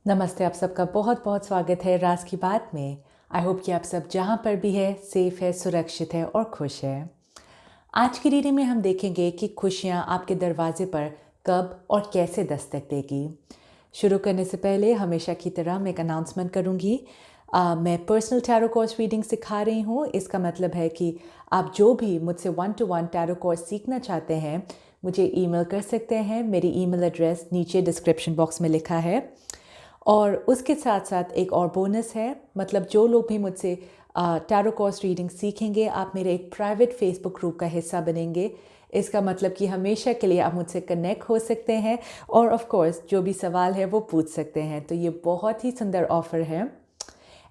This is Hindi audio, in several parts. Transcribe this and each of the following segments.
नमस्ते, आप सबका बहुत बहुत स्वागत है राज की बात में। आई होप कि आप सब जहाँ पर भी है सेफ है, सुरक्षित है और खुश है। आज की रीडिंग में हम देखेंगे कि खुशियाँ आपके दरवाजे पर कब और कैसे दस्तक देगी। शुरू करने से पहले हमेशा की तरह मैं एक अनाउंसमेंट करूँगी। मैं पर्सनल टैरो कोर्स रीडिंग सिखा रही हूँ। इसका मतलब है कि आप जो भी मुझसे 1-to-1 टैरो कोर्स सीखना चाहते हैं मुझे ईमेल कर सकते हैं। मेरी ईमेल एड्रेस नीचे डिस्क्रिप्शन बॉक्स में लिखा है। और उसके साथ साथ एक और बोनस है, मतलब जो लोग भी मुझसे टैरो कोर्स रीडिंग सीखेंगे आप मेरे एक प्राइवेट फेसबुक ग्रुप का हिस्सा बनेंगे। इसका मतलब कि हमेशा के लिए आप मुझसे कनेक्ट हो सकते हैं और ऑफ कोर्स जो भी सवाल है वो पूछ सकते हैं। तो ये बहुत ही सुंदर ऑफ़र है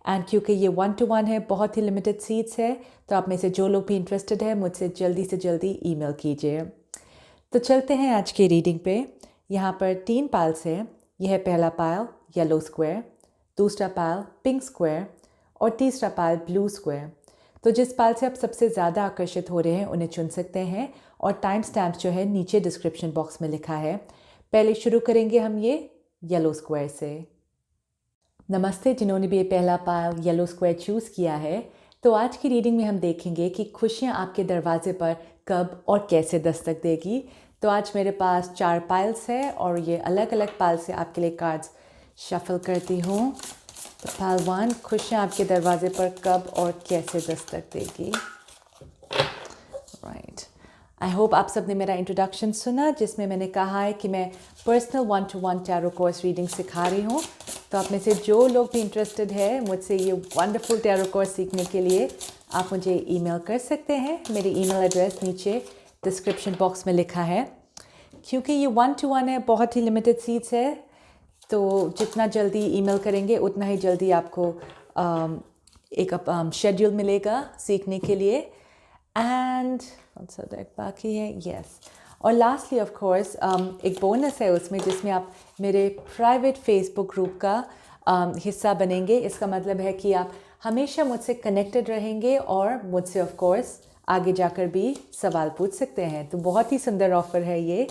एंड क्योंकि ये 1-to-1 है, बहुत ही लिमिटेड सीट्स है, तो आप में से जो लोग भी इंटरेस्टेड है मुझसे जल्दी से जल्दी ईमेल कीजिए। तो चलते हैं आज की रीडिंग पे। यहाँ पर 3 पाल्स हैं। यह है पहला पाल येलो स्क्वायर, दूसरा पाल पिंक स्क्वायर और तीसरा पाल ब्लू स्क्वायर। तो जिस पाल से आप सबसे ज़्यादा आकर्षित हो रहे हैं उन्हें चुन सकते हैं और टाइम स्टैम्प जो है नीचे डिस्क्रिप्शन बॉक्स में लिखा है। पहले शुरू करेंगे हम ये येलो स्क्वायर से। नमस्ते जिन्होंने भी ये पहला पाल येलो स्क्वायर चूज़ किया है। तो आज की रीडिंग में हम देखेंगे कि खुशियाँ आपके दरवाजे पर कब और कैसे दस्तक देगी। तो आज मेरे पास 4 पाइल्स है और ये अलग अलग पाल से आपके लिए कार्ड्स शफल करती हूँ। तो पाल 1, खुशियाँ आपके दरवाजे पर कब और कैसे दस्तक देगी। राइट, आई होप आप सब ने मेरा इंट्रोडक्शन सुना जिसमें मैंने कहा है कि मैं personal 1-to-1 tarot course reading सिखा रही हूँ। तो आप में से जो लोग भी इंटरेस्टेड है मुझसे ये वंडरफुल टैरो कोर्स सीखने के लिए आप मुझे ईमेल कर सकते हैं। मेरी ईमेल एड्रेस नीचे डिस्क्रिप्शन बॉक्स में लिखा है। क्योंकि ये 1-to-1 है, बहुत ही लिमिटेड सीट्स है, तो जितना जल्दी ईमेल करेंगे उतना ही जल्दी आपको एक शेड्यूल मिलेगा सीखने के लिए। एंड बाकी है यस। और लास्टली ऑफ कोर्स एक बोनस है उसमें जिसमें आप मेरे प्राइवेट फेसबुक ग्रुप का हिस्सा बनेंगे। इसका मतलब है कि आप हमेशा मुझसे कनेक्टेड रहेंगे और मुझसे ऑफ कोर्स आगे जाकर भी सवाल पूछ सकते हैं। तो बहुत ही सुंदर ऑफ़र है ये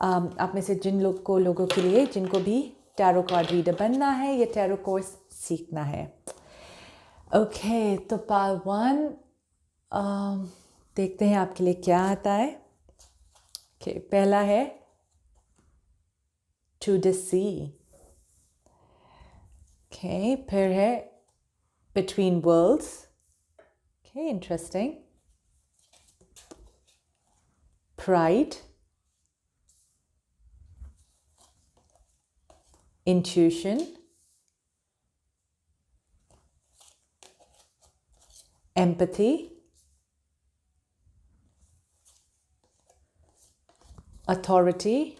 आप में से जिन लोगों के लिए जिनको भी टैरो कार्ड रीडर बनना है या टैरो कोर्स सीखना है। ओके, तो पाल 1 देखते हैं आपके लिए क्या आता है। ओके, पहला है टू द सी। ओके, फिर है between worlds. Okay, interesting. Pride, intuition, empathy, authority,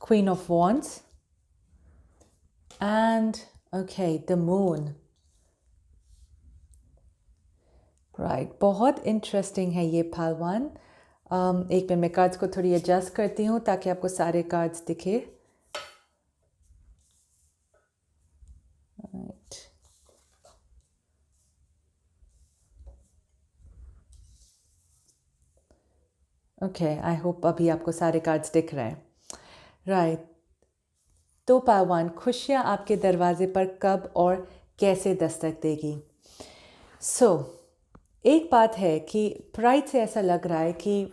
Queen of Wands, and okay, the moon. Right, बहुत इंटरेस्टिंग है ये पाल 1। एक मिनट मैं कार्ड्स को थोड़ी एडजस्ट करती हूँ ताकि आपको सारे कार्ड्स दिखे। राइट, ओके, आई होप अभी आपको सारे कार्ड्स दिख रहे हैं। राइट, तो पाल 1, खुशियाँ आपके दरवाजे पर कब और कैसे दस्तक देगी। सो एक बात है कि प्राइड से ऐसा लग रहा है कि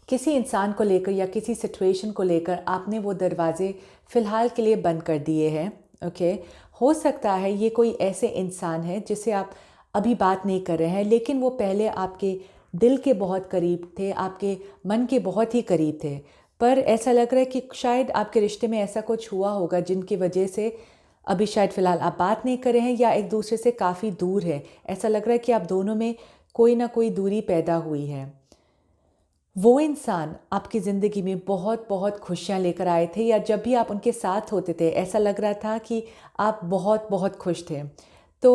किसी इंसान को लेकर या किसी सिचुएशन को लेकर आपने वो दरवाजे फ़िलहाल के लिए बंद कर दिए हैं। ओके, हो सकता है ये कोई ऐसे इंसान है जिससे आप अभी बात नहीं कर रहे हैं, लेकिन वो पहले आपके दिल के बहुत करीब थे, आपके मन के बहुत ही करीब थे। पर ऐसा लग रहा है कि शायद आपके रिश्ते में ऐसा कुछ हुआ होगा जिनकी वजह से अभी शायद फ़िलहाल आप बात नहीं कर रहे हैं या एक दूसरे से काफ़ी दूर है। ऐसा लग रहा है कि आप दोनों में कोई ना कोई दूरी पैदा हुई है। वो इंसान आपकी ज़िंदगी में बहुत बहुत खुशियाँ लेकर आए थे, या जब भी आप उनके साथ होते थे ऐसा लग रहा था कि आप बहुत बहुत खुश थे। तो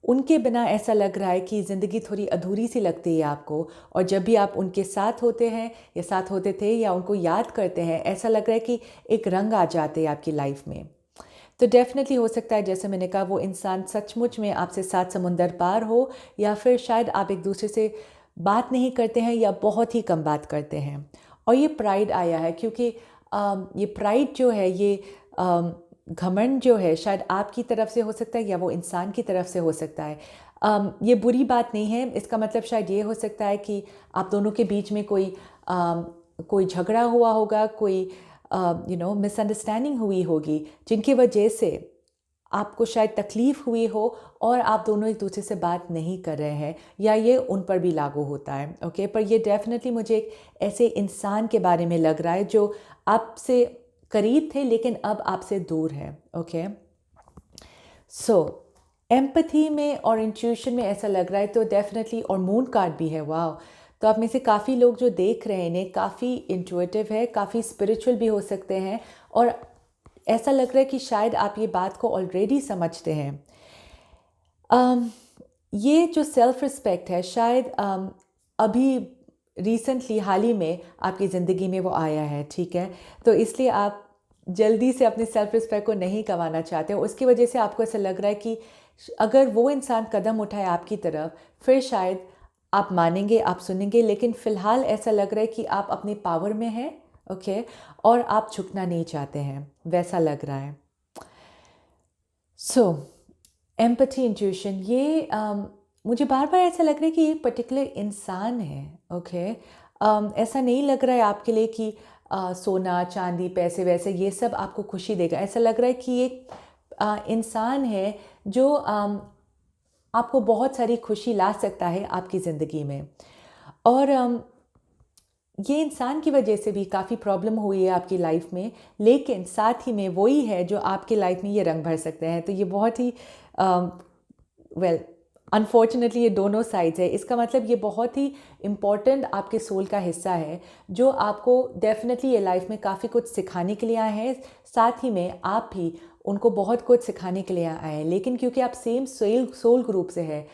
उनके बिना ऐसा लग रहा है कि ज़िंदगी थोड़ी अधूरी सी लगती है आपको, और जब भी आप उनके साथ होते हैं या साथ होते थे या उनको याद करते हैं ऐसा लग रहा है कि एक रंग आ जाते हैं आपकी लाइफ में। तो डेफ़िनेटली हो सकता है, जैसे मैंने कहा, वो इंसान सचमुच में आपसे 7 समुंदर पार हो, या फिर शायद आप एक दूसरे से बात नहीं करते हैं या बहुत ही कम बात करते हैं। और ये प्राइड आया है क्योंकि ये प्राइड जो है, ये घमंड जो है, शायद आपकी तरफ से हो सकता है या वो इंसान की तरफ से हो सकता है। ये बुरी बात नहीं है, इसका मतलब शायद ये हो सकता है कि आप दोनों के बीच में कोई झगड़ा हुआ होगा, कोई मिसअंडरस्टैंडिंग हुई होगी, जिनकी वजह से आपको शायद तकलीफ़ हुई हो और आप दोनों एक दूसरे से बात नहीं कर रहे हैं, या ये उन पर भी लागू होता है। ओके, पर ये डेफ़िनेटली मुझे एक ऐसे इंसान के बारे में लग रहा है जो आपसे करीब थे लेकिन अब आपसे दूर है। ओके, सो एम्पैथी में और इंट्यूशन में ऐसा लग रहा है, तो डेफ़िनेटली, और मून कार्ड भी है, वाह। तो आप में से काफ़ी लोग जो देख रहे हैं इन्हें काफ़ी इंट्यूटिव है, काफ़ी स्पिरिचुअल भी हो सकते हैं, और ऐसा लग रहा है कि शायद आप ये बात को ऑलरेडी समझते हैं। ये जो सेल्फ रिस्पेक्ट है, शायद अभी रिसेंटली, हाल ही में आपकी ज़िंदगी में वो आया है, ठीक है। तो इसलिए आप जल्दी से अपने सेल्फ रिस्पेक्ट को नहीं गंवाना चाहते हो। उसकी वजह से आपको ऐसा लग रहा है कि अगर वो इंसान कदम उठाए आपकी तरफ, फिर शायद आप मानेंगे, आप सुनेंगे, लेकिन फ़िलहाल ऐसा लग रहा है कि आप अपने पावर में हैं, ओके, और आप झुकना नहीं चाहते हैं, वैसा लग रहा है। सो एम्पैथी, इंट्यूशन, ये मुझे बार बार ऐसा लग रहा है कि ये पर्टिकुलर इंसान है, ओके। ऐसा नहीं लग रहा है आपके लिए कि सोना चांदी पैसे वैसे ये सब आपको खुशी देगा। ऐसा लग रहा है कि एक इंसान है जो आपको बहुत सारी खुशी ला सकता है आपकी ज़िंदगी में। और ये इंसान की वजह से भी काफ़ी प्रॉब्लम हुई है आपकी लाइफ में, लेकिन साथ ही में वही है जो आपके लाइफ में ये रंग भर सकते हैं। तो ये बहुत ही वेल, अनफॉर्चुनेटली ये दोनों साइड्स है। इसका मतलब ये बहुत ही इम्पॉर्टेंट आपके सोल का हिस्सा है, जो आपको डेफिनेटली ये लाइफ में काफ़ी कुछ सिखाने के लिए आए हैं। साथ ही में आप भी उनको बहुत कुछ सिखाने के लिए आए हैं, लेकिन क्योंकि आप सेम सोल ग्रुप से है,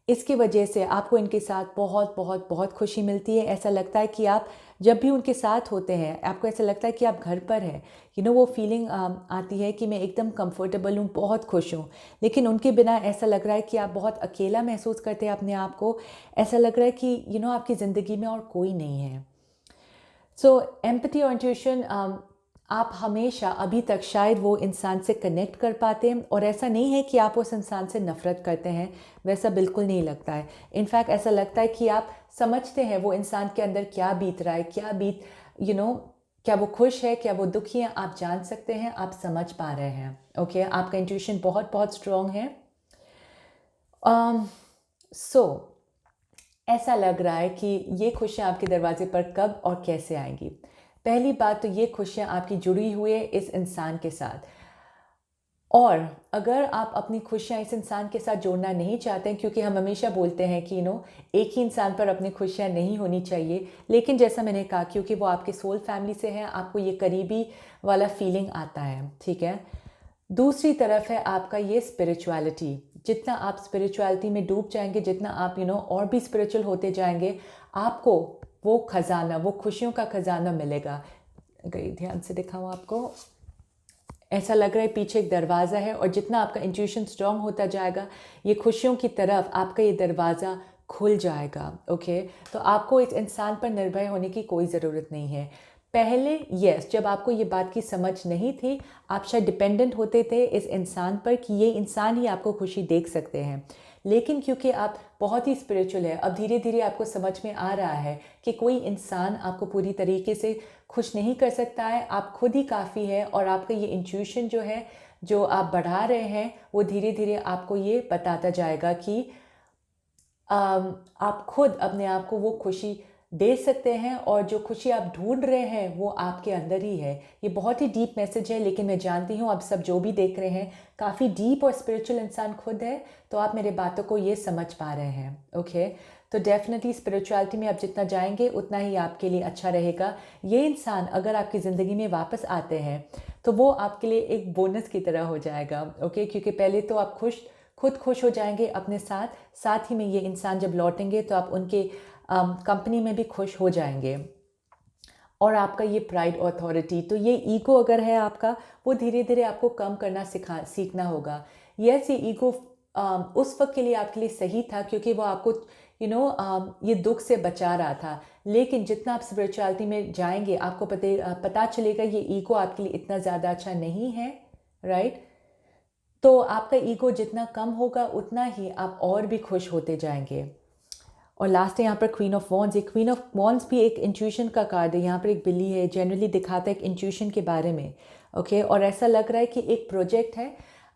इसकी वजह से आपको इनके साथ बहुत बहुत बहुत खुशी मिलती है। ऐसा लगता है कि आप जब भी उनके साथ होते हैं, आपको ऐसा लगता है कि आप घर पर हैं। वो फीलिंग आती है कि मैं एकदम कंफर्टेबल हूँ, बहुत खुश हूँ। लेकिन उनके बिना ऐसा लग रहा है कि आप बहुत अकेला महसूस करते हैं अपने आप को। ऐसा लग रहा है कि आपकी ज़िंदगी में और कोई नहीं है। सो एम्पैथी और इंट्यूशन, आप हमेशा अभी तक शायद वो इंसान से कनेक्ट कर पाते हैं, और ऐसा नहीं है कि आप उस इंसान से नफ़रत करते हैं, वैसा बिल्कुल नहीं लगता है। इनफैक्ट ऐसा लगता है कि आप समझते हैं वो इंसान के अंदर क्या बीत रहा है, क्या वो खुश है, क्या वो दुखी है, आप जान सकते हैं, आप समझ पा रहे हैं। ओके, आपका इंट्यूशन बहुत बहुत स्ट्रॉन्ग है। सो ऐसा लग रहा है कि ये खुशियाँ आपके दरवाजे पर कब और कैसे आएंगी। पहली बात तो ये खुशियाँ आपकी जुड़ी हुई है इस इंसान के साथ, और अगर आप अपनी खुशियाँ इस इंसान के साथ जोड़ना नहीं चाहते हैं, क्योंकि हम हमेशा बोलते हैं कि एक ही इंसान पर अपनी खुशियाँ नहीं होनी चाहिए, लेकिन जैसा मैंने कहा, क्योंकि वो आपके सोल फैमिली से हैं, आपको ये करीबी वाला फीलिंग आता है, ठीक है। दूसरी तरफ है आपका ये स्पिरिचुअलिटी। जितना आप स्पिरिचुअलिटी में डूब जाएंगे, जितना आप और भी स्पिरिचुअल होते जाएंगे, आपको वो खजाना, वो खुशियों का खजाना मिलेगा। अगर ध्यान से दिखाऊं आपको, ऐसा लग रहा है पीछे एक दरवाज़ा है, और जितना आपका इंट्यूशन स्ट्रांग होता जाएगा, ये खुशियों की तरफ आपका ये दरवाज़ा खुल जाएगा। ओके, तो आपको इस इंसान पर निर्भर होने की कोई ज़रूरत नहीं है। पहले जब आपको ये बात की समझ नहीं थी, आप शायद डिपेंडेंट होते थे इस इंसान पर कि ये इंसान ही आपको खुशी देख सकते हैं। लेकिन क्योंकि आप बहुत ही स्पिरिचुअल है, अब धीरे धीरे आपको समझ में आ रहा है कि कोई इंसान आपको पूरी तरीके से खुश नहीं कर सकता है, आप खुद ही काफ़ी है। और आपका ये इंट्यूशन जो है, जो आप बढ़ा रहे हैं, वो धीरे धीरे आपको ये बताता जाएगा कि आप खुद अपने आप को वो खुशी दे सकते हैं, और जो खुशी आप ढूंढ रहे हैं वो आपके अंदर ही है। ये बहुत ही डीप मैसेज है, लेकिन मैं जानती हूँ आप सब जो भी देख रहे हैं काफ़ी डीप और स्पिरिचुअल इंसान खुद है, तो आप मेरे बातों को ये समझ पा रहे हैं। ओके, तो डेफिनेटली स्पिरिचुअलिटी में आप जितना जाएंगे उतना ही आपके लिए अच्छा रहेगा। ये इंसान अगर आपकी ज़िंदगी में वापस आते हैं, तो वो आपके लिए एक बोनस की तरह हो जाएगा। ओके, क्योंकि पहले तो आप खुद खुश हो जाएंगे अपने साथ, साथ ही में ये इंसान जब लौटेंगे तो आप उनके कंपनी में भी खुश हो जाएंगे। और आपका ये प्राइड अथॉरिटी, तो ये ईगो अगर है आपका, वो धीरे धीरे आपको कम करना सीखना होगा। यस, ये ईगो उस वक्त के लिए आपके लिए सही था क्योंकि वो आपको ये दुख से बचा रहा था, लेकिन जितना आप स्पिरिचुअलिटी में जाएंगे आपको पता चलेगा ये ईगो आपके लिए इतना ज़्यादा अच्छा नहीं है, राइट। तो आपका ईगो जितना कम होगा उतना ही आप और भी खुश होते जाएंगे। और लास्ट है यहाँ पर क्वीन ऑफ वॉन्ड्स। एक क्वीन ऑफ वॉन्ड्स भी एक इंट्यूशन का कार्ड है। यहाँ पर एक बिल्ली है, जनरली दिखाता है एक इंट्यूशन के बारे में, ओके। और ऐसा लग रहा है कि एक प्रोजेक्ट है,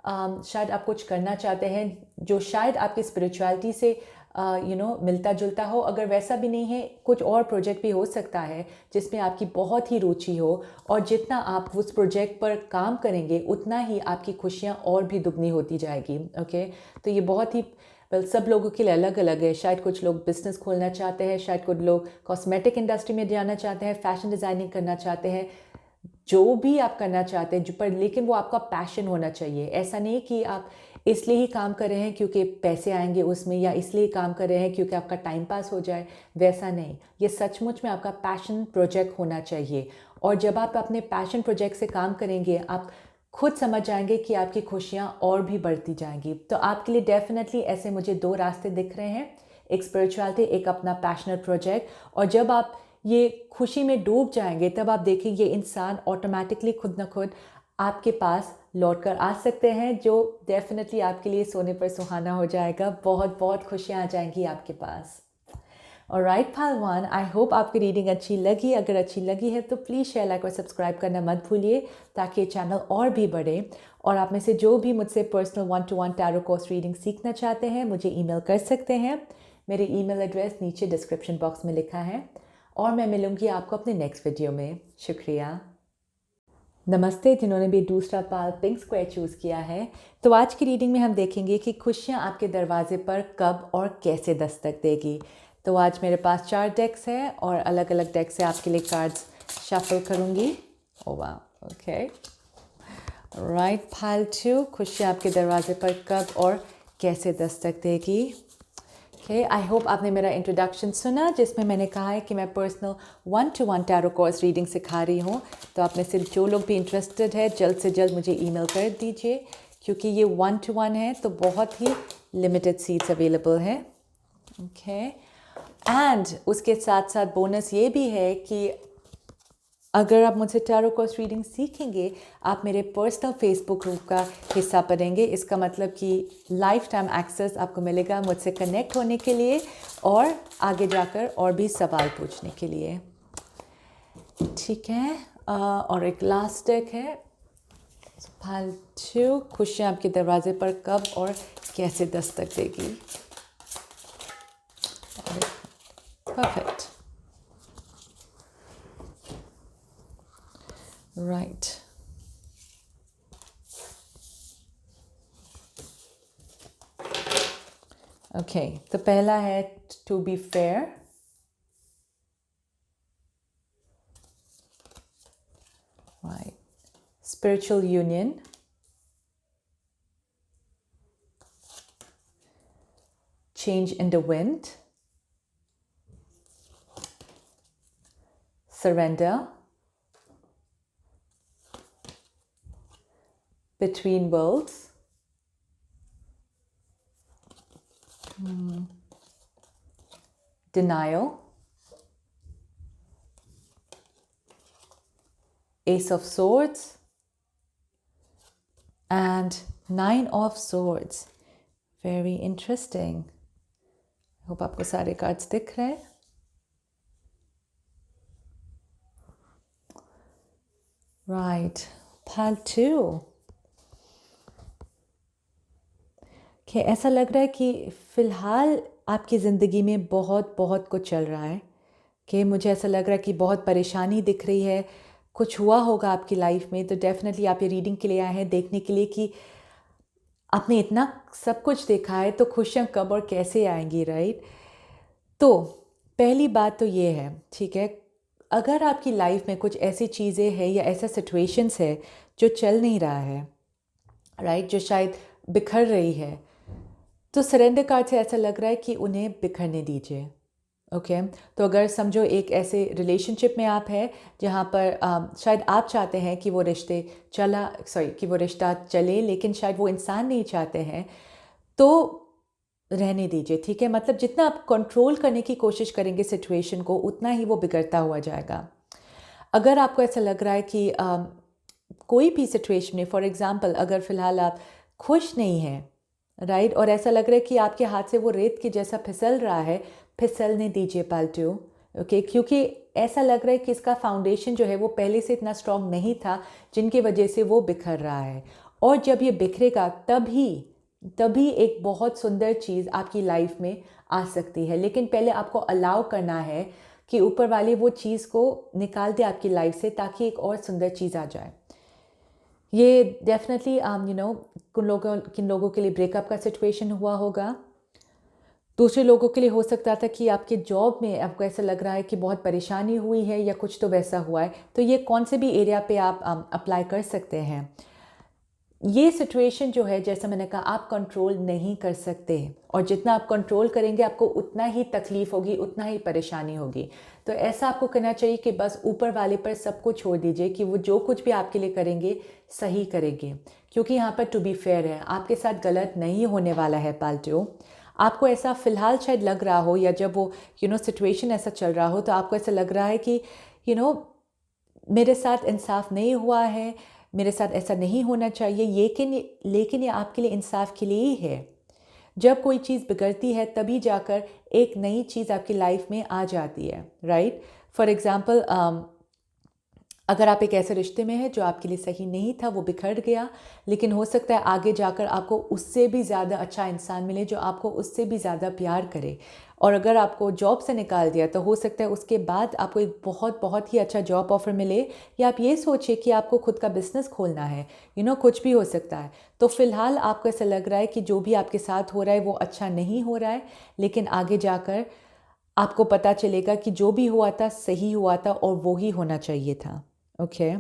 शायद आप कुछ करना चाहते हैं जो शायद आपकी स्पिरिचुअलिटी से मिलता जुलता हो। अगर वैसा भी नहीं है, कुछ और प्रोजेक्ट भी हो सकता है जिसमें आपकी बहुत ही रुचि हो, और जितना आप उस प्रोजेक्ट पर काम करेंगे उतना ही आपकी खुशियाँ और भी दुगनी होती जाएगी, ओके। तो ये बहुत ही सब लोगों के लिए अलग अलग है। शायद कुछ लोग बिजनेस खोलना चाहते हैं, शायद कुछ लोग कॉस्मेटिक इंडस्ट्री में जाना चाहते हैं, फैशन डिज़ाइनिंग करना चाहते हैं, जो भी आप करना चाहते हैं पर लेकिन वो आपका पैशन होना चाहिए। ऐसा नहीं कि आप इसलिए ही काम कर रहे हैं क्योंकि पैसे आएंगे उसमें, या इसलिए काम कर रहे हैं क्योंकि आपका टाइम पास हो जाए, वैसा नहीं। ये सचमुच में आपका पैशन प्रोजेक्ट होना चाहिए। और जब आप अपने पैशन प्रोजेक्ट से काम करेंगे, आप खुद समझ जाएंगे कि आपकी खुशियाँ और भी बढ़ती जाएंगी। तो आपके लिए डेफिनेटली ऐसे मुझे 2 रास्ते दिख रहे हैं, एक स्पिरिचुअलिटी, एक अपना पैशनेट प्रोजेक्ट। और जब आप ये खुशी में डूब जाएंगे तब आप देखेंगे इंसान ऑटोमेटिकली खुद न खुद आपके पास लौट कर आ सकते हैं, जो डेफिनेटली आपके लिए सोने पर सुहाना हो जाएगा। बहुत बहुत खुशियाँ आ जाएंगी आपके पास। और right pile one, I hope आपकी रीडिंग अच्छी लगी। अगर अच्छी लगी है तो प्लीज़ शेयर, लाइक और सब्सक्राइब करना मत भूलिए ताकि ये चैनल और भी बढ़े। और आप में से जो भी मुझसे personal 1-to-1 tarot course reading सीखना चाहते हैं, मुझे ईमेल कर सकते हैं। मेरे ईमेल एड्रेस नीचे डिस्क्रिप्शन बॉक्स में लिखा है। और मैं मिलूँगी आपको अपने नेक्स्ट वीडियो में। शुक्रिया। नमस्ते जिन्होंने भी दूसरा पाल पिंक स्क्वायर चूज़ किया है। तो आज की रीडिंग में हम देखेंगे कि खुशियाँ आपके दरवाजे पर कब और कैसे दस्तक देगी। तो आज मेरे पास 4 डेक्स है और अलग अलग डेक से आपके लिए कार्ड्स शफल करूँगी। ओह वाह, ओके। राइट, पाइल 2, खुशियाँ आपके दरवाजे पर कब और कैसे दस्तक देगी। ओके, आई होप आपने मेरा इंट्रोडक्शन सुना जिसमें मैंने कहा है कि मैं personal 1-to-1 tarot course reading सिखा रही हूँ। तो आप में से जो लोग भी इंटरेस्टेड है जल्द से जल्द मुझे ईमेल कर दीजिए, क्योंकि ये 1-to-1 है तो बहुत ही लिमिटेड सीट्स अवेलेबल है, ओके। एंड उसके साथ साथ बोनस ये भी है कि अगर आप मुझसे टैरो कोर्स रीडिंग सीखेंगे, आप मेरे पर्सनल फेसबुक ग्रुप का हिस्सा बनेंगे। इसका मतलब कि लाइफ टाइम एक्सेस आपको मिलेगा मुझसे कनेक्ट होने के लिए और आगे जाकर और भी सवाल पूछने के लिए, ठीक है। और एक लास्ट डेक है, पाइल 2, खुशियाँ आपके दरवाजे पर कब और कैसे दस्तक देगी। Perfect, right. ओके, तो पहला है to be fair, right, spiritual union, change in the wind, surrender, between worlds, denial, Ace of Swords, and 9 of Swords. Very interesting. I hope आपको सारे कार्ड्स दिख रहे हैं। Right, pile 2. कि ऐसा लग रहा है कि फ़िलहाल आपकी ज़िंदगी में बहुत बहुत कुछ चल रहा है, कि मुझे ऐसा लग रहा है कि बहुत परेशानी दिख रही है। कुछ हुआ होगा आपकी लाइफ में, तो डेफिनेटली आप ये रीडिंग के लिए आए हैं देखने के लिए कि आपने इतना सब कुछ देखा है तो खुशियाँ कब और कैसे आएंगी, राइट। तो पहली बात तो ये है, ठीक है, अगर आपकी लाइफ में कुछ ऐसी चीज़ें हैं या ऐसा सिचुएशंस है जो चल नहीं रहा है, राइट, जो शायद बिखर रही है, तो सरेंडर कार्ड से ऐसा लग रहा है कि उन्हें बिखरने दीजिए, ओके तो अगर समझो एक ऐसे रिलेशनशिप में आप हैं जहाँ पर शायद आप चाहते हैं कि वो कि वो रिश्ता चले, लेकिन शायद वो इंसान नहीं चाहते हैं, तो रहने दीजिए, ठीक है। मतलब जितना आप कंट्रोल करने की कोशिश करेंगे सिचुएशन को, उतना ही वो बिगड़ता हुआ जाएगा। अगर आपको ऐसा लग रहा है कि कोई भी सिचुएशन में, फॉर एग्जांपल अगर फ़िलहाल आप खुश नहीं हैं, राइट, और ऐसा लग रहा है कि आपके हाथ से वो रेत के जैसा फिसल रहा है, फिसलने दीजिए पालतू, ओके। क्योंकि ऐसा लग रहा है कि इसका फाउंडेशन जो है वो पहले से इतना स्ट्रांग नहीं था, जिनकी वजह से वो बिखर रहा है। और जब ये बिखरेगा तभी तभी एक बहुत सुंदर चीज़ आपकी लाइफ में आ सकती है। लेकिन पहले आपको अलाउ करना है कि ऊपर वाले वो चीज़ को निकाल दे आपकी लाइफ से, ताकि एक और सुंदर चीज़ आ जाए। ये डेफिनेटली किन लोगों के लिए ब्रेकअप का सिचुएशन हुआ होगा। दूसरे लोगों के लिए हो सकता था कि आपके जॉब में आपको ऐसा लग रहा है कि बहुत परेशानी हुई है या कुछ तो वैसा हुआ है। तो ये कौन से भी एरिया पे आप अप्लाई कर सकते हैं। ये सिचुएशन जो है, जैसा मैंने कहा, आप कंट्रोल नहीं कर सकते, और जितना आप कंट्रोल करेंगे आपको उतना ही तकलीफ होगी, उतना ही परेशानी होगी। तो ऐसा आपको करना चाहिए कि बस ऊपर वाले पर सबको छोड़ दीजिए कि वो जो कुछ भी आपके लिए करेंगे सही करेंगे। क्योंकि यहाँ पर टू बी फेयर है, आपके साथ गलत नहीं होने वाला है पाल्टियो। आपको ऐसा फ़िलहाल शायद लग रहा हो, या जब वो सिचुएशन ऐसा चल रहा हो, तो आपको ऐसा लग रहा है कि यू नो मेरे साथ इंसाफ नहीं हुआ है, मेरे साथ ऐसा नहीं होना चाहिए। लेकिन ये आपके लिए इंसाफ के लिए ही है। जब कोई चीज़ बिगड़ती है तभी जाकर एक नई चीज़ आपकी लाइफ में आ जाती है, राइट। फॉर एग्ज़ाम्पल, अगर आप एक ऐसे रिश्ते में हैं जो आपके लिए सही नहीं था, वो बिखर गया, लेकिन हो सकता है आगे जाकर आपको उससे भी ज़्यादा अच्छा इंसान मिले जो आपको उससे भी ज़्यादा प्यार करे। और अगर आपको जॉब से निकाल दिया, तो हो सकता है उसके बाद आपको एक बहुत बहुत ही अच्छा जॉब ऑफ़र मिले, या आप ये सोचिए कि आपको खुद का बिज़नेस खोलना है, कुछ भी हो सकता है। तो फ़िलहाल आपको ऐसा लग रहा है कि जो भी आपके साथ हो रहा है वो अच्छा नहीं हो रहा है, लेकिन आगे जाकर आपको पता चलेगा कि जो भी हुआ था सही हुआ था, और वो ही होना चाहिए था। ओके।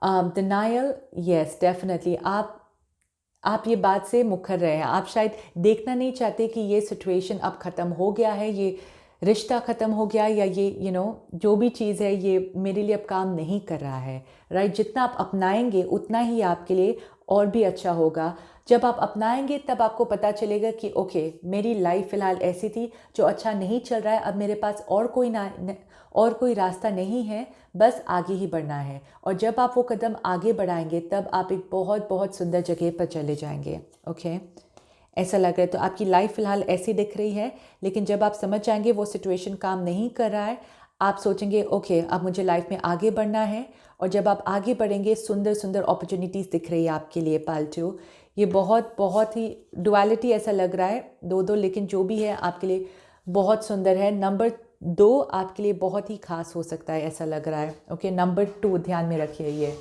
डिनायल, यस डेफिनेटली आप ये बात से मुकर रहे हैं। आप शायद देखना नहीं चाहते कि ये सिचुएशन अब ख़त्म हो गया है, ये रिश्ता ख़त्म हो गया, या ये जो भी चीज़ है ये मेरे लिए अब काम नहीं कर रहा है, राइट। जितना आप अपनाएंगे उतना ही आपके लिए और भी अच्छा होगा। जब आप अपनाएंगे तब आपको पता चलेगा कि ओके, मेरी लाइफ फ़िलहाल ऐसी थी जो अच्छा नहीं चल रहा है, अब मेरे पास और कोई रास्ता नहीं है, बस आगे ही बढ़ना है। और जब आप वो कदम आगे बढ़ाएंगे तब आप एक बहुत बहुत सुंदर जगह पर चले जाएंगे। ओके, ऐसा लग रहा है। तो आपकी लाइफ फ़िलहाल ऐसी दिख रही है, लेकिन जब आप समझ जाएंगे वो सिचुएशन काम नहीं कर रहा है, आप सोचेंगे ओके, अब मुझे लाइफ में आगे बढ़ना है। और जब आप आगे बढ़ेंगे, सुंदर सुंदर अपॉर्चुनिटीज़ दिख रही है आपके लिए पाल्टू। ये बहुत बहुत ही डुअलिटी ऐसा लग रहा है, दो दो, लेकिन जो भी है आपके लिए बहुत सुंदर है। नंबर 2 आपके लिए बहुत ही खास हो सकता है, ऐसा लग रहा है। ओके, नंबर 2 ध्यान में रखिए ये।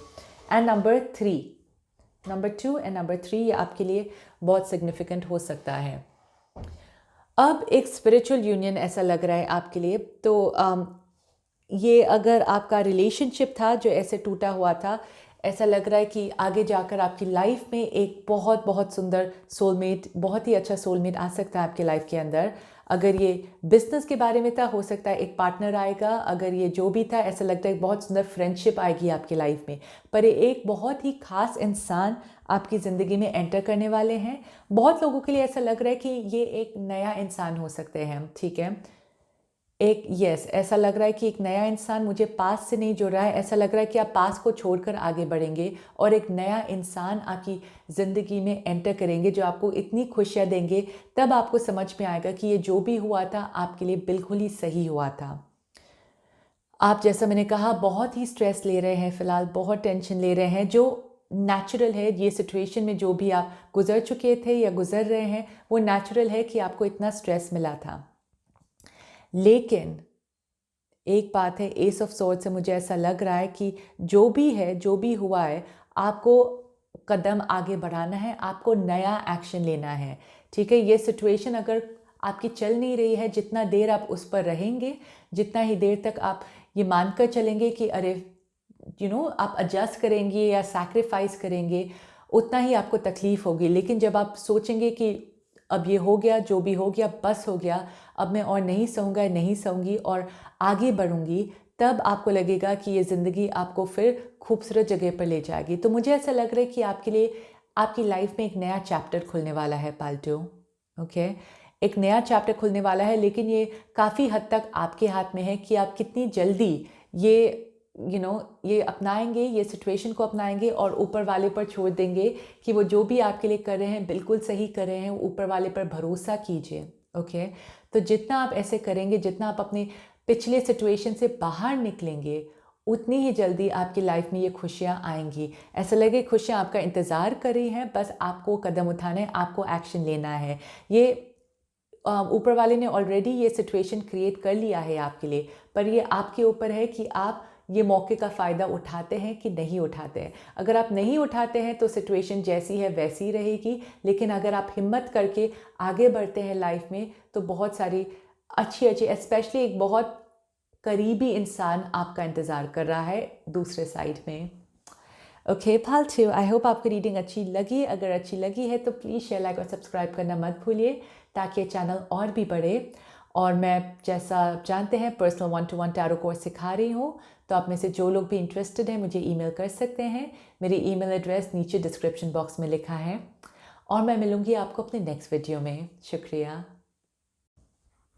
एंड नंबर 2 एंड नंबर 3 ये आपके लिए बहुत सिग्निफिकेंट हो सकता है। अब एक स्पिरिचुअल यूनियन ऐसा लग रहा है आपके लिए। तो ये अगर आपका रिलेशनशिप था जो ऐसे टूटा हुआ था, ऐसा लग रहा है कि आगे जाकर आपकी लाइफ में एक बहुत बहुत सुंदर सोलमेट, बहुत ही अच्छा सोलमेट आ सकता है आपके लाइफ के अंदर। अगर ये बिजनेस के बारे में था, हो सकता है एक पार्टनर आएगा। अगर ये जो भी था, ऐसा लगता है एक बहुत सुंदर फ्रेंडशिप आएगी आपकी लाइफ में। पर एक बहुत ही खास इंसान आपकी ज़िंदगी में एंटर करने वाले हैं। बहुत लोगों के लिए ऐसा लग रहा है कि ये एक नया इंसान हो सकते हैं, ठीक है। ऐसा लग रहा है कि एक नया इंसान मुझे पास से नहीं जुड़ रहा है। ऐसा लग रहा है कि आप पास को छोड़कर आगे बढ़ेंगे और एक नया इंसान आपकी ज़िंदगी में एंटर करेंगे जो आपको इतनी खुशियाँ देंगे। तब आपको समझ में आएगा कि ये जो भी हुआ था आपके लिए बिल्कुल ही सही हुआ था। आप, जैसा मैंने कहा, बहुत ही स्ट्रेस ले रहे हैं फ़िलहाल, बहुत टेंशन ले रहे हैं, जो नेचुरल है। ये सिचुएशन में जो भी आप गुजर चुके थे या गुजर रहे हैं, वो नेचुरल है कि आपको इतना स्ट्रेस मिला था। लेकिन एक बात है, एस ऑफ स्वॉर्ड से मुझे ऐसा लग रहा है कि जो भी है, जो भी हुआ है, आपको कदम आगे बढ़ाना है, आपको नया एक्शन लेना है, ठीक है। ये सिचुएशन अगर आपकी चल नहीं रही है, जितना देर आप उस पर रहेंगे, जितना ही देर तक आप ये मानकर चलेंगे कि अरे आप एडजस्ट करेंगे या सैक्रिफाइस करेंगे, उतना ही आपको तकलीफ़ होगी। लेकिन जब आप सोचेंगे कि अब ये हो गया, जो भी हो गया बस हो गया, अब मैं और नहीं सहूँगा, नहीं सहूँगी और आगे बढ़ूँगी, तब आपको लगेगा कि ये ज़िंदगी आपको फिर खूबसूरत जगह पर ले जाएगी। तो मुझे ऐसा लग रहा है कि आपके लिए आपकी लाइफ में एक नया चैप्टर खुलने वाला है पाल्टू। ओके, एक नया चैप्टर खुलने वाला है, लेकिन ये काफ़ी हद तक आपके हाथ में है कि आप कितनी जल्दी ये ये अपनाएंगे, ये सिचुएशन को अपनाएंगे और ऊपर वाले पर छोड़ देंगे कि वो जो भी आपके लिए कर रहे हैं बिल्कुल सही कर रहे हैं। ऊपर वाले पर भरोसा कीजिए। ओके, तो जितना आप ऐसे करेंगे, जितना आप अपने पिछले सिचुएशन से बाहर निकलेंगे, उतनी ही जल्दी आपकी लाइफ में ये खुशियाँ आएंगी। ऐसा लगे खुशियाँ आपका इंतज़ार कर रही हैं, बस आपको कदम उठाना है, आपको एक्शन लेना है। ये ऊपर वाले ने ऑलरेडी ये सिचुएशन क्रिएट कर लिया है आपके लिए, पर ये आपके ऊपर है कि आप ये मौके का फ़ायदा उठाते हैं कि नहीं उठाते हैं। अगर आप नहीं उठाते हैं तो सिचुएशन जैसी है वैसी रहेगी, लेकिन अगर आप हिम्मत करके आगे बढ़ते हैं लाइफ में तो बहुत सारी अच्छी स्पेशली एक बहुत करीबी इंसान आपका इंतज़ार कर रहा है दूसरे साइड में। ओके पाल्टू, आई होप आपको रीडिंग अच्छी लगी। अगर अच्छी लगी है तो प्लीज़ शेयर, लाइक और सब्सक्राइब करना मत भूलिए ताकि ये चैनल और भी बढ़े। और मैं जैसा जानते हैं पर्सनल 1-to-1 टैरो कोर्स सिखा रही हूँ, तो आप में से जो लोग भी इंटरेस्टेड हैं मुझे ईमेल कर सकते हैं। मेरी ईमेल एड्रेस नीचे डिस्क्रिप्शन बॉक्स में लिखा है। और मैं मिलूँगी आपको अपने नेक्स्ट वीडियो में। शुक्रिया।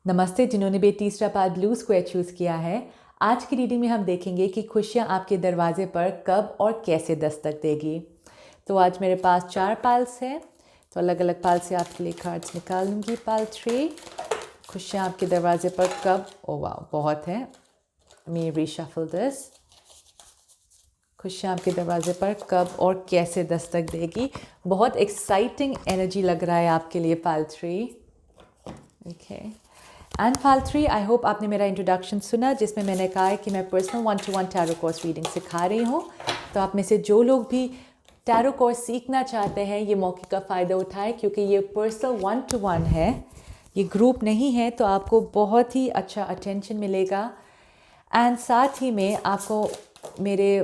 नमस्ते जिन्होंने भी तीसरा पाल ब्लू स्क्वायर चूज़ किया है। आज की रीडिंग में हम देखेंगे कि खुशियाँ आपके दरवाजे पर कब और कैसे दस्तक देगी। तो आज मेरे पास 4 पाल्स हैं, तो अलग अलग पाल से आपके लिए कार्ड्स निकाल लूँगी। पाल 3, खुशियाँ आपके दरवाजे पर कब, ओ वाह बहुत है, मी रीशफल दिस। खुशियाँ आपके दरवाजे पर कब और कैसे दस्तक देगी। बहुत एक्साइटिंग एनर्जी लग रहा है आपके लिए पाल 3। Okay, and Pal 3, I hope आपने मेरा इंट्रोडक्शन सुना जिसमें मैंने कहा है कि मैं personal 1-to-1 tarot course reading सिखा रही हूँ। तो आप में से जो लोग भी टैरो कोर्स सीखना चाहते हैं ये मौके का फ़ायदा उठाएं, क्योंकि ये पर्सनल 1-to-1 है, ये ग्रुप नहीं है, तो आपको बहुत ही अच्छा अटेंशन मिलेगा। एंड साथ ही में आपको मेरे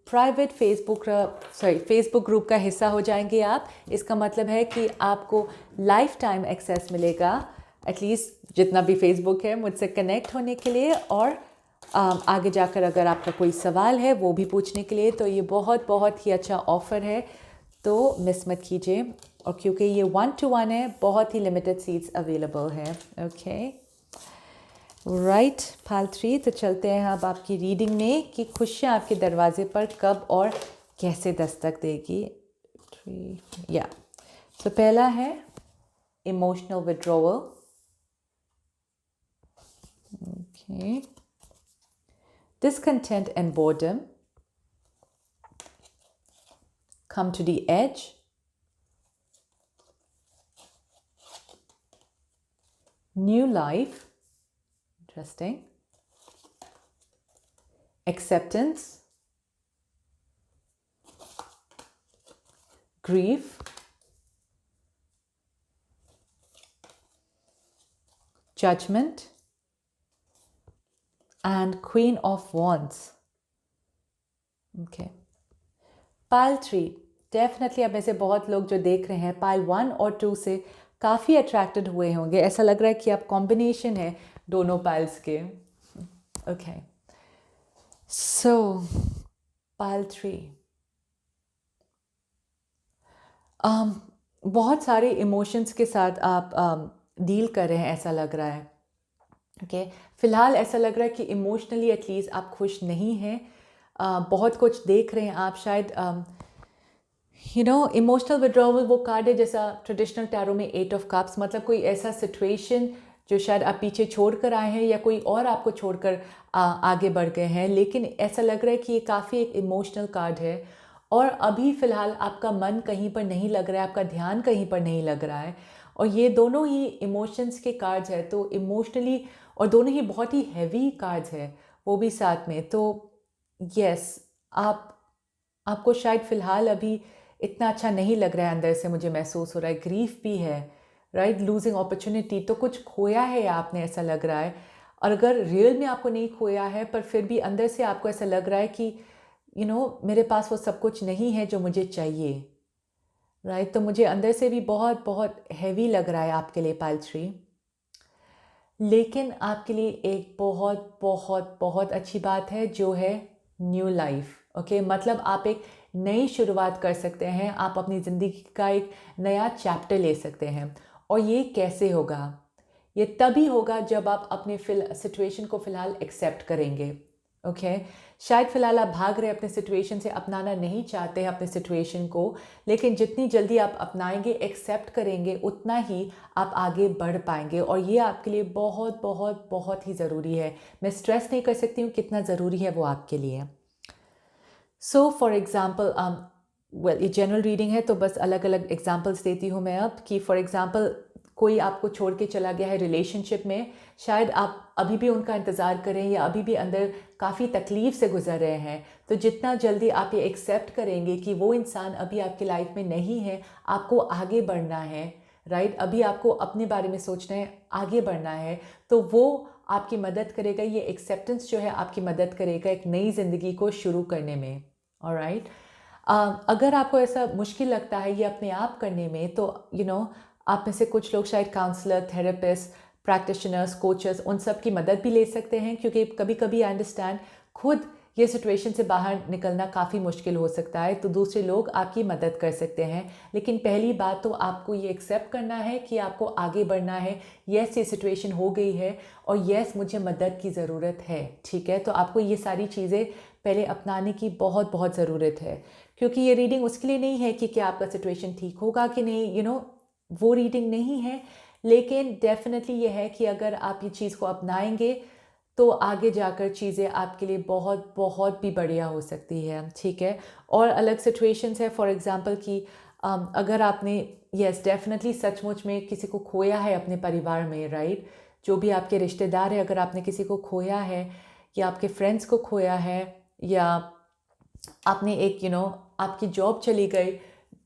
प्राइवेट फेसबुक ग्रुप का हिस्सा हो जाएंगे आप। इसका मतलब है कि आपको लाइफ टाइम एक्सेस मिलेगा, एटलीस्ट जितना भी फेसबुक है, मुझसे कनेक्ट होने के लिए और आगे जाकर अगर आपका कोई सवाल है वो भी पूछने के लिए। तो ये बहुत बहुत ही अच्छा ऑफ़र है, तो मिस मत कीजिए। और क्योंकि ये 1-to-1 है, बहुत ही लिमिटेड सीट्स अवेलेबल है। ओके राइट पाल 3, तो चलते हैं अब आपकी रीडिंग में कि खुशियाँ आपके दरवाजे पर कब और कैसे दस्तक देगी। 3 या तो पहला है emotional withdrawal. Okay, discontent and boredom, come to the edge, new life, interesting, acceptance, grief, judgment, and Queen of Wands. Okay. Pal 3, definitely अब में से बहुत लोग जो देख रहे हैं पाल 1 और 2 से काफ़ी अट्रैक्टेड हुए होंगे। ऐसा लग रहा है कि आप कॉम्बिनेशन है दोनों पाल्स के। ओके, सो पाल 3, बहुत सारे इमोशंस के साथ आप डील कर रहे हैं, ऐसा लग रहा है। ओके, फ़िलहाल ऐसा लग रहा है कि इमोशनली एटलीस्ट आप खुश नहीं हैं। बहुत कुछ देख रहे हैं आप शायद। इमोशनल विड्रॉवल वो कार्ड है जैसा ट्रेडिशनल टैरो में 8 ऑफ कप्स, मतलब कोई ऐसा सिचुएशन जो शायद आप पीछे छोड़ कर आए हैं या कोई और आपको छोड़कर आगे बढ़ गए हैं। लेकिन ऐसा लग रहा है कि ये काफ़ी एक इमोशनल कार्ड है और अभी फ़िलहाल आपका मन कहीं पर नहीं लग रहा है, आपका ध्यान कहीं पर नहीं लग रहा है। और ये दोनों ही इमोशंस के कार्ड्स हैं, तो इमोशनली, और दोनों ही बहुत ही हैवी कार्ड्स हैं वो भी साथ में। तो यस, आपको शायद फ़िलहाल अभी इतना अच्छा नहीं लग रहा है, अंदर से मुझे महसूस हो रहा है। ग्रीफ भी है, राइट, लूजिंग अपॉर्चुनिटी, तो कुछ खोया है आपने, ऐसा लग रहा है। और अगर रियल में आपको नहीं खोया है, पर फिर भी अंदर से आपको ऐसा लग रहा है कि मेरे पास वो सब कुछ नहीं है जो मुझे चाहिए। राइट। तो मुझे अंदर से भी बहुत बहुत हैवी लग रहा है आपके लिए पाइल 3। लेकिन आपके लिए एक बहुत बहुत बहुत अच्छी बात है जो है न्यू लाइफ। ओके, मतलब आप एक नई शुरुआत कर सकते हैं, आप अपनी ज़िंदगी का एक नया चैप्टर ले सकते हैं। और ये कैसे होगा? ये तभी होगा जब आप अपने सिचुएशन को फ़िलहाल एक्सेप्ट करेंगे। ओके, शायद फ़िलहाल आप भाग रहे अपने सिचुएशन से, अपनाना नहीं चाहते हैं अपने सिचुएशन को, लेकिन जितनी जल्दी आप अपनाएंगे, एक्सेप्ट करेंगे, उतना ही आप आगे बढ़ पाएंगे। और ये आपके लिए बहुत बहुत बहुत ही ज़रूरी है। मैं स्ट्रेस नहीं कर सकती हूँ कितना ज़रूरी है वो आपके लिए। सो फॉर एग्ज़ाम्पल वेल, ये जनरल रीडिंग है तो बस अलग अलग एग्जाम्पल्स देती हूँ मैं अब कि फॉर एग्ज़ाम्पल कोई आपको छोड़ के चला गया है रिलेशनशिप में, शायद आप अभी भी उनका इंतज़ार करें या अभी भी अंदर काफ़ी तकलीफ़ से गुजर रहे हैं। तो जितना जल्दी आप ये एक्सेप्ट करेंगे कि वो इंसान अभी आपकी लाइफ में नहीं है, आपको आगे बढ़ना है, राइट, अभी आपको अपने बारे में सोचना है, आगे बढ़ना है, तो वो आपकी मदद करेगा। ये एक्सेप्टेंस जो है आपकी मदद करेगा एक नई ज़िंदगी को शुरू करने में। ऑलराइट। अगर आपको ऐसा मुश्किल लगता है ये अपने आप करने में, तो आप में से कुछ लोग शायद काउंसलर, थेरेपिस्ट, प्रैक्टिशनर्स, कोचेस, उन सब की मदद भी ले सकते हैं, क्योंकि कभी कभी आई अंडरस्टैंड खुद ये सिचुएशन से बाहर निकलना काफ़ी मुश्किल हो सकता है, तो दूसरे लोग आपकी मदद कर सकते हैं। लेकिन पहली बात तो आपको ये एक्सेप्ट करना है कि आपको आगे बढ़ना है। यस, ये सिचुएशन हो गई है और यस, मुझे मदद की ज़रूरत है। ठीक है, तो आपको ये सारी चीज़ें पहले अपनाने की बहुत बहुत ज़रूरत है, क्योंकि ये रीडिंग उसके लिए नहीं है कि क्या आपका सिचुएशन ठीक होगा कि नहीं, वो रीडिंग नहीं है। लेकिन डेफिनेटली ये है कि अगर आप ये चीज़ को अपनाएंगे तो आगे जाकर चीज़ें आपके लिए बहुत बहुत भी बढ़िया हो सकती है। ठीक है, और अलग सिचुएशंस है, फॉर एग्जांपल कि अगर आपने यस डेफिनेटली सचमुच में किसी को खोया है अपने परिवार में, राइट, जो भी आपके रिश्तेदार है, अगर आपने किसी को खोया है या आपके फ्रेंड्स को खोया है, या आपने एक आपकी जॉब चली गई,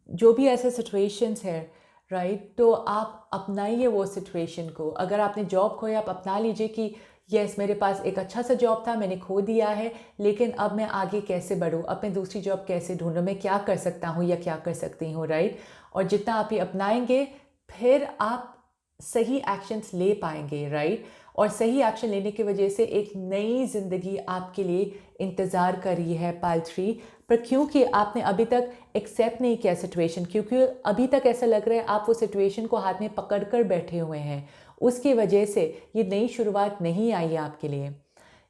जो भी ऐसे सिचुएशंस है, राइट, तो आप अपनाइए वो सिचुएशन को। अगर आपने जॉब खोया, आप अपना लीजिए कि यस, मेरे पास एक अच्छा सा जॉब था, मैंने खो दिया है, लेकिन अब मैं आगे कैसे बढ़ूँ, अब मैं दूसरी जॉब कैसे ढूंढूँ, मैं क्या कर सकता हूँ या क्या कर सकती हूँ, राइट। और जितना आप ये अपनाएंगे, फिर आप सही एक्शंस ले पाएंगे, राइट। और सही एक्शन लेने की वजह से एक नई ज़िंदगी आपके लिए इंतज़ार कर रही है पाइल 3। पर क्योंकि आपने अभी तक एक्सेप्ट नहीं किया सिचुएशन, क्योंकि अभी तक ऐसा लग रहा है आप वो सिचुएशन को हाथ में पकड़ कर बैठे हुए हैं, उसकी वजह से ये नई शुरुआत नहीं आई है आपके लिए।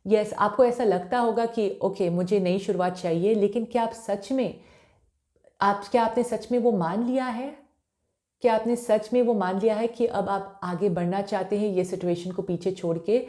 यस, आपको ऐसा लगता होगा कि ओके, मुझे नई शुरुआत चाहिए, लेकिन क्या आपने सच में वो मान लिया है? क्या आपने सच में वो मान लिया है कि अब आप आगे बढ़ना चाहते हैं ये सिचुएशन को पीछे छोड़ के?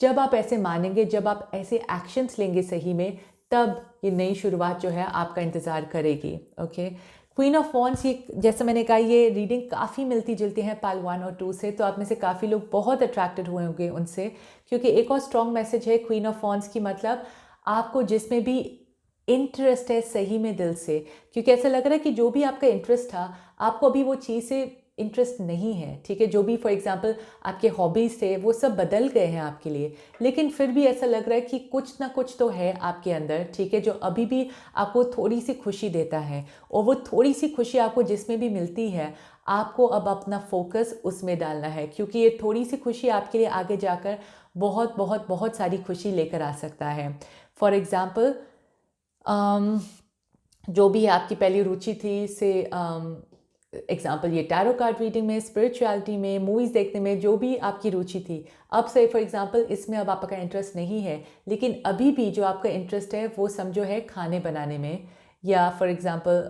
जब आप ऐसे मानेंगे, जब आप ऐसे एक्शंस लेंगे सही में, तब ये नई शुरुआत जो है आपका इंतज़ार करेगी। ओके, क्वीन ऑफ वॉन्ड्स, ये जैसे मैंने कहा, ये रीडिंग काफ़ी मिलती जुलती है पाइल 1 और 2 से, तो आप में से काफ़ी लोग बहुत अट्रैक्टेड हुए होंगे उनसे, क्योंकि एक और स्ट्रॉन्ग मैसेज है क्वीन ऑफ वॉन्ड्स की, मतलब आपको जिसमें भी इंटरेस्ट है सही में दिल से, क्योंकि ऐसा लग रहा है कि जो भी आपका इंटरेस्ट था, आपको अभी वो चीज़ से इंटरेस्ट नहीं है। ठीक है, जो भी फॉर एग्जांपल आपके हॉबीज़ थे वो सब बदल गए हैं आपके लिए, लेकिन फिर भी ऐसा लग रहा है कि कुछ ना कुछ तो है आपके अंदर, ठीक है, जो अभी भी आपको थोड़ी सी खुशी देता है। और वो थोड़ी सी खुशी आपको जिसमें भी मिलती है, आपको अब अपना फोकस उसमें डालना है, क्योंकि ये थोड़ी सी खुशी आपके लिए आगे जाकर बहुत बहुत बहुत सारी खुशी लेकर आ सकता है। फॉर एग्ज़ाम्पल जो भी आपकी पहली रुचि थी, से एग्जाम्पल ये टैरो कार्ड रीडिंग में, स्पिरिचुअलिटी में, मूवीज़ देखने में, जो भी आपकी रुचि थी, अब से फॉर एग्जांपल इसमें अब आपका इंटरेस्ट नहीं है, लेकिन अभी भी जो आपका इंटरेस्ट है वो समझो है खाने बनाने में, या फॉर एग्जांपल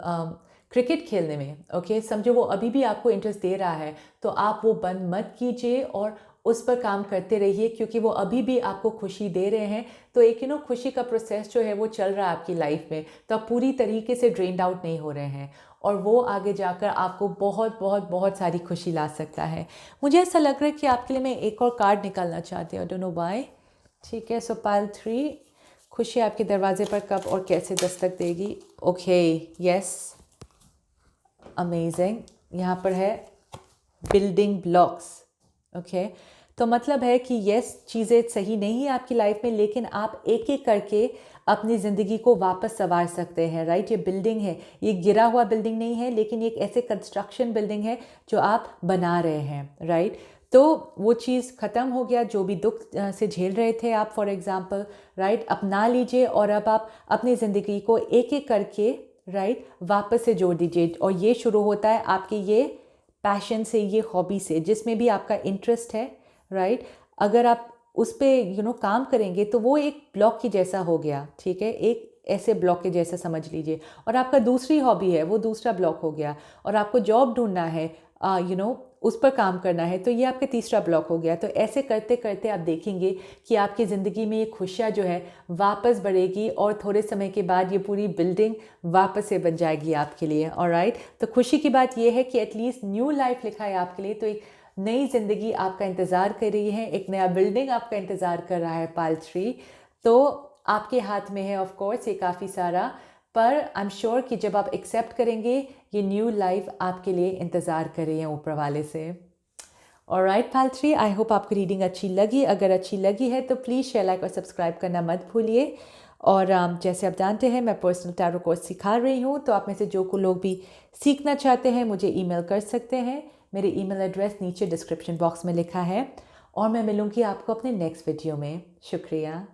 क्रिकेट खेलने में। ओके, समझो वो अभी भी आपको इंटरेस्ट दे रहा है, तो आप वो बंद मत कीजिए और उस पर काम करते रहिए, क्योंकि वो अभी भी आपको खुशी दे रहे हैं। तो एक खुशी का प्रोसेस जो है वो चल रहा है आपकी लाइफ में, तो आप पूरी तरीके से ड्रेन्ड आउट नहीं हो रहे हैं, और वो आगे जाकर आपको बहुत बहुत बहुत सारी खुशी ला सकता है। मुझे ऐसा लग रहा है कि आपके लिए मैं एक और कार्ड निकालना चाहती हूँ, आई डोंट नो व्हाई। ठीक है, सो पाइल 3, खुशी आपके दरवाजे पर कब और कैसे दस्तक देगी। Okay, yes, amazing. यहाँ पर है बिल्डिंग ब्लॉक्स। ओके, तो मतलब है कि यस, चीज़ें सही नहीं है आपकी लाइफ में, लेकिन आप एक एक करके अपनी ज़िंदगी को वापस संवार सकते हैं, राइट। ये बिल्डिंग है, ये गिरा हुआ बिल्डिंग नहीं है, लेकिन एक ऐसे कंस्ट्रक्शन बिल्डिंग है जो आप बना रहे हैं, राइट। तो वो चीज़ ख़त्म हो गया जो भी दुख से झेल रहे थे आप, फॉर एग्ज़ाम्पल, राइट, अपना लीजिए और अब आप अपनी ज़िंदगी को एक एक करके, राइट, वापस से जोड़ दीजिए। और ये शुरू होता है आपके ये पैशन से, ये हॉबी से, जिसमें भी आपका इंटरेस्ट है, राइट। अगर आप उस पर काम करेंगे तो वो एक ब्लॉक की जैसा हो गया, ठीक है, एक ऐसे ब्लॉक के जैसा समझ लीजिए। और आपका दूसरी हॉबी है, वो दूसरा ब्लॉक हो गया। और आपको जॉब ढूंढना है, उस पर काम करना है, तो ये आपका तीसरा ब्लॉक हो गया। तो ऐसे करते करते आप देखेंगे कि आपकी ज़िंदगी में ये खुशियाँ जो है वापस बढ़ेगी और थोड़े समय के बाद ये पूरी बिल्डिंग वापस से बन जाएगी आपके लिए। ऑलराइट, तो खुशी की बात ये है कि एटलीस्ट न्यू लाइफ लिखा है आपके लिए। तो एक नई ज़िंदगी आपका इंतज़ार कर रही है, एक नया बिल्डिंग आपका इंतज़ार कर रहा है पाल ट्री। तो आपके हाथ में है ऑफ कोर्स ये काफ़ी सारा, पर आई एम श्योर कि जब आप एक्सेप्ट करेंगे ये न्यू लाइफ आपके लिए इंतज़ार कर रही है ऊपर वाले से। Alright Pal tree, I hope आपको रीडिंग अच्छी लगी। अगर अच्छी लगी है तो प्लीज़ शेयर, लाइक और सब्सक्राइब करना मत भूलिए। और जैसे आप जानते हैं मैं पर्सनल टैरो कोर्स सिखा रही हूँ, तो आप में से जो को लोग भी सीखना चाहते हैं मुझे ईमेल कर सकते हैं। मेरी ईमेल एड्रेस नीचे डिस्क्रिप्शन बॉक्स में लिखा है। और मैं मिलूँगी आपको अपने नेक्स्ट वीडियो में। शुक्रिया।